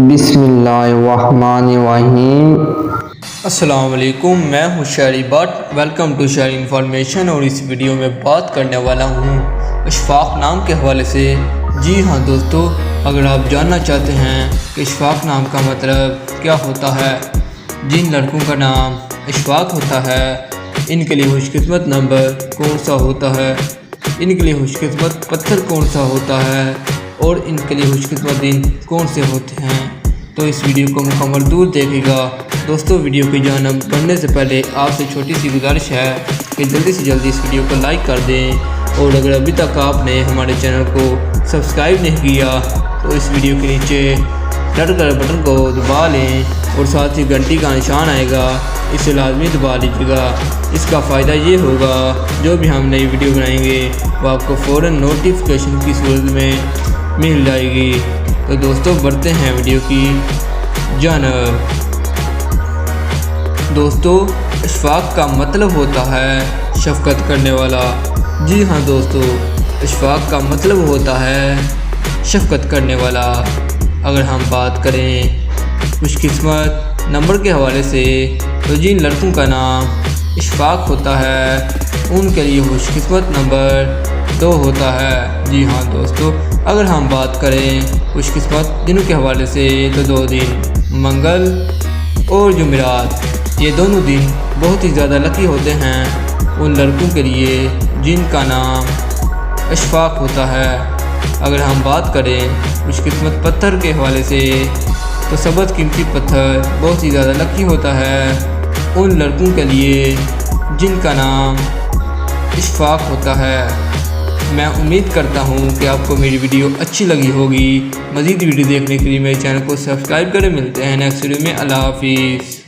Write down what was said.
بسم اللہ الرحمن الرحیم۔ السلام علیکم، میں ہوں شہری بٹ، ویلکم ٹو شہری انفارمیشن۔ اور اس ویڈیو میں بات کرنے والا ہوں اشفاق نام کے حوالے سے۔ جی ہاں دوستو، اگر آپ جاننا چاہتے ہیں کہ اشفاق نام کا مطلب کیا ہوتا ہے، جن لڑکوں کا نام اشفاق ہوتا ہے ان کے لیے خوش قسمت نمبر کون سا ہوتا ہے، ان کے لیے خوش قسمت پتھر کون سا ہوتا ہے، اور ان کے لیے خوش قسمت دن کون سے ہوتے ہیں، تو اس ویڈیو کو مکمل دور دیکھے گا۔ دوستو، ویڈیو کی جانب بڑھنے سے پہلے آپ سے چھوٹی سی گزارش ہے کہ جلدی سے جلدی اس ویڈیو کو لائک کر دیں، اور اگر ابھی تک آپ نے ہمارے چینل کو سبسکرائب نہیں کیا تو اس ویڈیو کے نیچے ریڈ کلر بٹن کو دبا لیں، اور ساتھ ہی گھنٹی کا نشان آئے گا، اسے لازمی دبا لیجیے گا۔ اس کا فائدہ یہ ہوگا جو بھی ہم نئی ویڈیو بنائیں گے وہ آپ کو فوراً نوٹیفیکیشن کی صورت میں مل جائے گی۔ تو دوستو، بڑھتے ہیں ویڈیو کی جانب۔ دوستو، اشفاق کا مطلب ہوتا ہے شفقت کرنے والا۔ جی ہاں دوستو، اشفاق کا مطلب ہوتا ہے شفقت کرنے والا۔ اگر ہم بات کریں خوش قسمت نمبر کے حوالے سے، تو جن لڑکوں کا نام اشفاق ہوتا ہے ان کے لیے خوش قسمت نمبر 2 ہوتا ہے۔ جی ہاں دوستو، اگر ہم بات کریں خوش قسمت دنوں کے حوالے سے، تو 2 دن منگل اور جمعرات، یہ دونوں دن بہت ہی زیادہ لکی ہوتے ہیں ان لڑکوں کے لیے جن کا نام اشفاق ہوتا ہے۔ اگر ہم بات کریں خوش قسمت پتھر کے حوالے سے، تو سبز قیمتی پتھر بہت ہی زیادہ لکی ہوتا ہے ان لڑکوں کے لیے جن کا نام اشفاق ہوتا ہے۔ میں امید کرتا ہوں کہ آپ کو میری ویڈیو اچھی لگی ہوگی۔ مزید ویڈیو دیکھنے کے لیے میرے چینل کو سبسکرائب کریں۔ ملتے ہیں نیکسٹ ویڈیو میں۔ اللہ حافظ۔